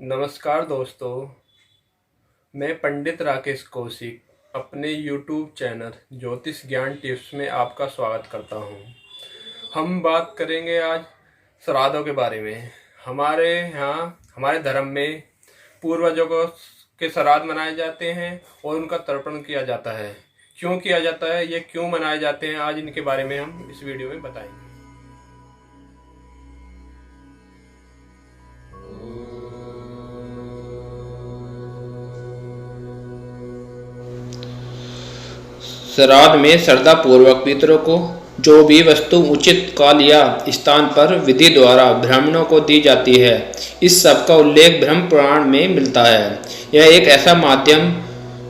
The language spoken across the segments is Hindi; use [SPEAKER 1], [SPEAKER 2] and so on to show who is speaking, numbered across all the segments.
[SPEAKER 1] नमस्कार दोस्तों, मैं पंडित राकेश कौशिक अपने YouTube चैनल ज्योतिष ज्ञान टिप्स में आपका स्वागत करता हूं। हम बात करेंगे आज श्राद्धों के बारे में। हमारे यहाँ हमारे धर्म में पूर्वजों के श्राद्ध मनाए जाते हैं और उनका तर्पण किया जाता है। क्यों किया जाता है, ये क्यों मनाए जाते हैं, आज इनके बारे में हम इस वीडियो में बताएंगे।
[SPEAKER 2] श्राद्ध में श्रद्धा पूर्वक पितरों को जो भी वस्तु उचित काल या स्थान पर विधि द्वारा ब्राह्मणों को दी जाती है, इस सब का उल्लेख ब्रह्म पुराण में मिलता है। यह एक ऐसा माध्यम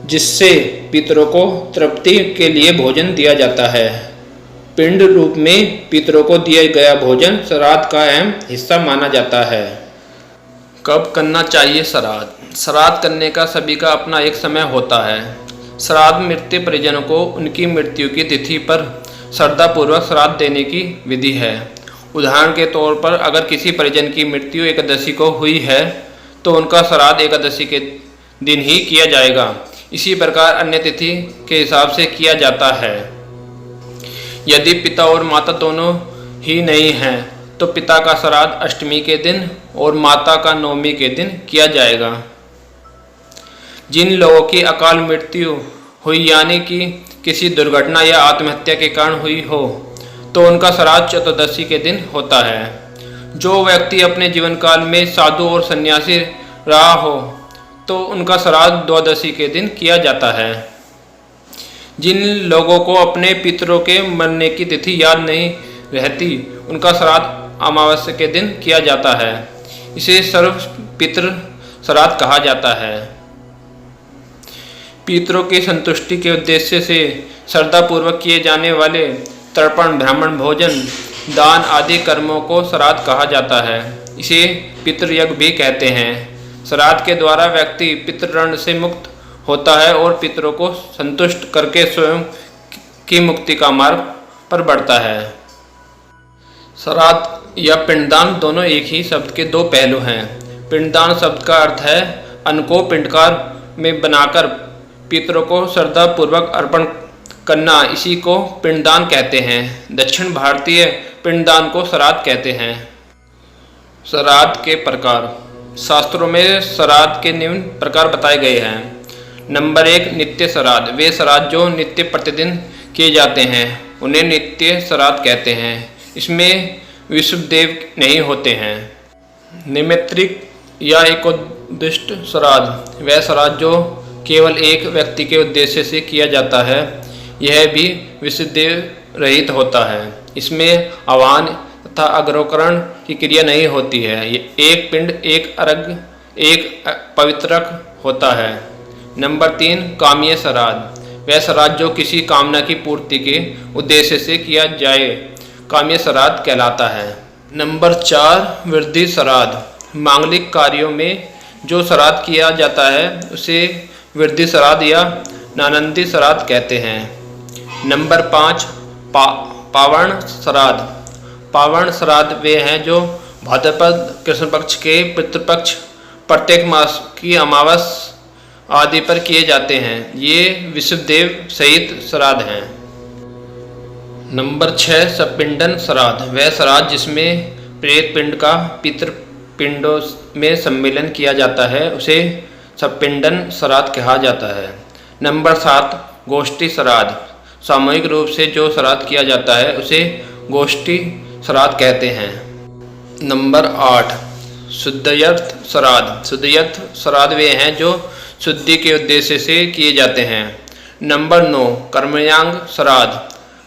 [SPEAKER 2] जिससे पितरों को तृप्ति के लिए भोजन दिया जाता है। पिंड रूप में पितरों को दिया गया भोजन श्राद्ध का अहम हिस्सा माना जाता है। कब करना चाहिए श्राद्ध? श्राद्ध करने का सभी का अपना एक समय होता है। श्राद्ध मृत्यु परिजनों को उनकी मृत्यु की तिथि पर श्रद्धापूर्वक श्राद्ध देने की विधि है। उदाहरण के तौर पर अगर किसी परिजन की मृत्यु एकादशी को हुई है तो उनका श्राद्ध एकादशी के दिन ही किया जाएगा। इसी प्रकार अन्य तिथि के हिसाब से किया जाता है। यदि पिता और माता दोनों ही नहीं हैं तो पिता का श्राद्ध अष्टमी के दिन और माता का नवमी के दिन किया जाएगा। जिन लोगों की अकाल मृत्यु हुई यानी कि किसी दुर्घटना या आत्महत्या के कारण हुई हो तो उनका श्राद्ध चतुर्दशी के दिन होता है। जो व्यक्ति अपने जीवन काल में साधु और सन्यासी रहा हो तो उनका श्राद्ध द्वादशी के दिन किया जाता है। जिन लोगों को अपने पितरों के मरने की तिथि याद नहीं रहती उनका श्राद्ध अमावस्या के दिन किया जाता है। इसे सर्व पितृ श्राद्ध कहा जाता है। पितरों की संतुष्टि के उद्देश्य से श्रद्धापूर्वक किए जाने वाले तर्पण, ब्राह्मण भोजन, दान आदि कर्मों को श्राद्ध कहा जाता है। इसे पितृयज्ञ भी कहते हैं। श्राद्ध के द्वारा व्यक्ति पितृऋण से मुक्त होता है और पितरों को संतुष्ट करके स्वयं की मुक्ति का मार्ग पर बढ़ता है। श्राद्ध या पिंडदान दोनों एक ही शब्द के दो पहलू हैं। पिंडदान शब्द का अर्थ है अन्न को पिंडकार में बनाकर पितरों को श्रद्धापूर्वक अर्पण करना, इसी को पिंडदान कहते हैं। दक्षिण भारतीय पिंडदान को श्राद्ध कहते हैं। श्राद्ध के प्रकार। शास्त्रों में श्राद्ध के निम्न प्रकार बताए गए हैं। नंबर 1, नित्य श्राद्ध। वे श्राद्ध जो नित्य प्रतिदिन किए जाते हैं उन्हें नित्य श्राद्ध कहते हैं। इसमें विषुवदेव नहीं होते हैं। निमित्रिक या एकोद्दिष्ट श्राद्ध। वह श्राद्ध जो केवल एक व्यक्ति के उद्देश्य से किया जाता है, यह भी विषुवदेव रहित होता है। इसमें आवाहन तथा अग्रोकरण की क्रिया नहीं होती है। ये एक पिंड, एक अर्घ्य, एक पवित्रक होता है। नंबर 3, काम्य श्राद्ध। वह श्राद्ध जो किसी कामना की पूर्ति के उद्देश्य से किया जाए, काम्य श्राद्ध कहलाता है। नंबर 4, वृद्धि श्राद्ध। मांगलिक कार्यों में जो श्राद्ध किया जाता है उसे वृद्धि श्राद्ध या नानंदी श्राद्ध कहते हैं। नंबर 5, पावण श्राद्ध। पावण श्राद्ध वे हैं जो भाद्रपद कृष्ण पक्ष के पितृपक्ष, प्रत्येक मास की अमावस आदि पर किए जाते हैं। ये विषुवदेव सहित श्राद्ध हैं। नंबर 6, सपिंडन श्राद्ध। वह श्राद्ध जिसमें प्रेत पिंड का पितृपिंडों में सम्मिलन किया जाता है उसे सपिंडन श्राद्ध कहा जाता है। नंबर 7, गोष्ठी श्राद्ध। सामूहिक रूप से जो श्राद्ध किया जाता है उसे गोष्ठी श्राद्ध कहते हैं। नंबर 8, शुद्धयर्थ श्राद्ध। शुद्धयर्थ श्राद्ध वे हैं जो शुद्धि के उद्देश्य से किए जाते हैं। नंबर 9, कर्मयांग श्राद्ध।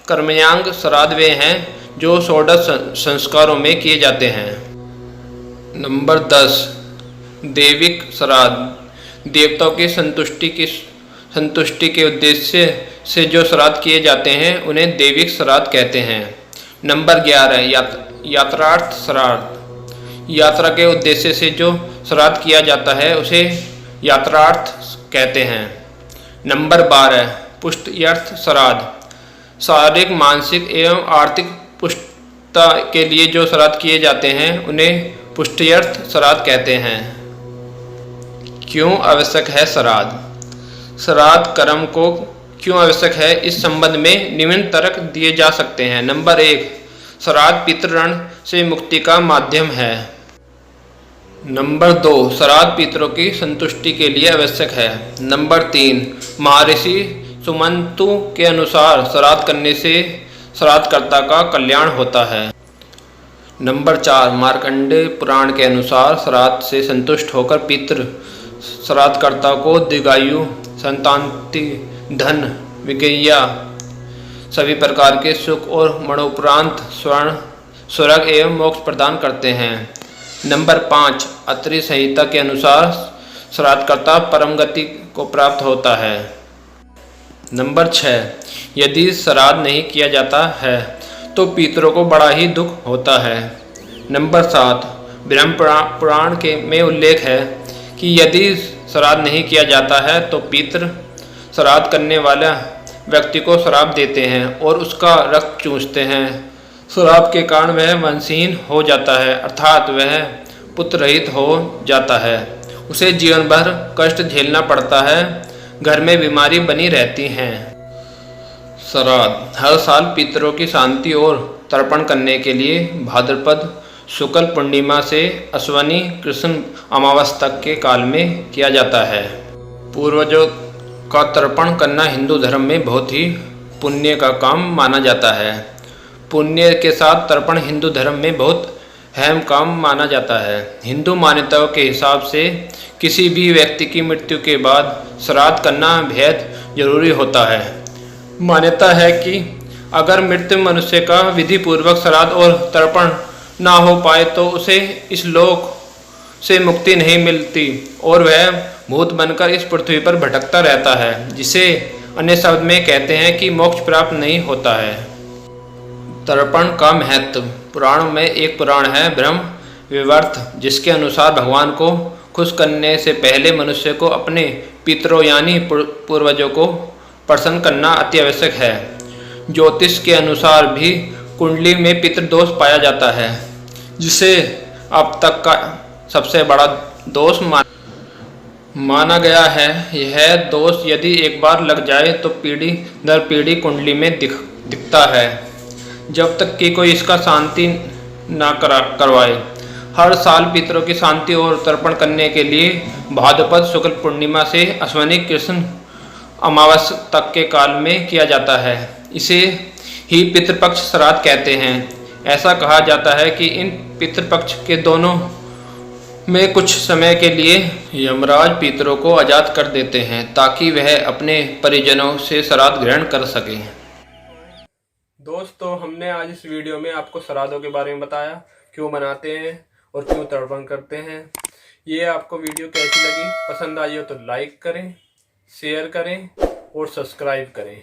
[SPEAKER 2] कर्मयांग श्राद्ध वे हैं जो षोडश संस्कारों में किए जाते हैं। नंबर 10, देविक श्राद्ध। देवताओं की संतुष्टि के उद्देश्य से जो श्राद्ध किए जाते हैं उन्हें देविक श्राद्ध कहते हैं। नंबर 11, यात्रार्थ श्राद्ध। यात्रा के उद्देश्य से जो श्राद्ध किया जाता है उसे यात्रार्थ कहते हैं। नंबर 12, पुष्ट्यर्थ श्राद्ध। शारीरिक, मानसिक एवं आर्थिक पुष्टता के लिए जो श्राद्ध किए जाते हैं उन्हें पुष्ट्यर्थ श्राद्ध कहते हैं। क्यों आवश्यक है श्राद्ध? श्राद्ध कर्म को क्यों आवश्यक है, इस संबंध में निम्न तर्क दिए जा सकते हैं। नंबर 1, श्राद्ध पितृऋण से मुक्ति का माध्यम है। नंबर 2, श्राद्ध पितरों की संतुष्टि के लिए आवश्यक है। नंबर 3, महर्षि सुमंतु के अनुसार श्राद्ध करने से श्राद्धकर्ता का कल्याण होता है। नंबर 4, मार्कंडेय पुराण के अनुसार श्राद्ध से संतुष्ट होकर पितृ श्राद्धकर्ता को दीर्घायु, संतांति, धन, विजया, सभी प्रकार के सुख और मरणोपरांत स्वर्ण, स्वर्ग एवं मोक्ष प्रदान करते हैं। नंबर 5, अत्रि संहिता के अनुसार श्राद्धकर्ता परम गति को प्राप्त होता है। नंबर 6, यदि श्राद्ध नहीं किया जाता है तो पितरों को बड़ा ही दुख होता है। नंबर 7, ब्रह्म पुराण के में उल्लेख है कि यदि श्राद्ध नहीं किया जाता है तो पितर श्राद्ध करने वाला व्यक्ति को श्राप देते हैं और उसका रक्त चूसते हैं। श्राप के कारण वह वंशहीन हो जाता है, अर्थात वह पुत्र रहित हो जाता है। उसे जीवन भर कष्ट झेलना पड़ता है, घर में बीमारी बनी रहती हैं। श्राद्ध हर साल पितरों की शांति और तर्पण करने के लिए भाद्रपद शुक्ल पूर्णिमा से अश्वनी कृष्ण अमावस तक के काल में किया जाता है। पूर्वजों का तर्पण करना हिंदू धर्म में बहुत ही पुण्य का काम माना जाता है। पुण्य के साथ तर्पण हिंदू धर्म में बहुत अहम काम माना जाता है। हिंदू मान्यताओं के हिसाब से किसी भी व्यक्ति की मृत्यु के बाद श्राद्ध करना बेहद जरूरी होता है। मान्यता है कि अगर मृत्यु मनुष्य का विधि पूर्वक श्राद्ध और तर्पण ना हो पाए तो उसे इस लोक से मुक्ति नहीं मिलती और वह भूत बनकर इस पृथ्वी पर भटकता रहता है, जिसे अन्य शब्द में कहते हैं कि मोक्ष प्राप्त नहीं होता है। तर्पण का महत्व। पुराणों में एक पुराण है ब्रह्म विवर्त, जिसके अनुसार भगवान को खुश करने से पहले मनुष्य को अपने पितरों यानी पूर्वजों को प्रसन्न करना अति आवश्यक है। ज्योतिष के अनुसार भी कुंडली में पितृदोष पाया जाता है, जिसे अब तक का सबसे बड़ा दोष माना गया है। यह दोष यदि एक बार लग जाए तो पीढ़ी दर पीढ़ी कुंडली में दिखता है, जब तक कि कोई इसका शांति ना करवाए। हर साल पितरों की शांति और तर्पण करने के लिए भाद्रपद शुक्ल पूर्णिमा से अश्वनी कृष्ण अमावस तक के काल में किया जाता है। इसे ही पितृपक्ष श्राद्ध कहते हैं। ऐसा कहा जाता है कि इन पितृपक्ष के दोनों में कुछ समय के लिए यमराज पितरों को आज़ाद कर देते हैं ताकि वह अपने परिजनों से श्राद्ध ग्रहण कर सकें।
[SPEAKER 1] दोस्तों, हमने आज इस वीडियो में आपको श्राद्धों के बारे में बताया, क्यों मनाते हैं और क्यों तर्पण करते हैं। ये आपको वीडियो कैसी लगी? पसंद आई हो तो लाइक करें, शेयर करें और सब्सक्राइब करें।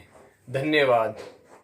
[SPEAKER 1] धन्यवाद।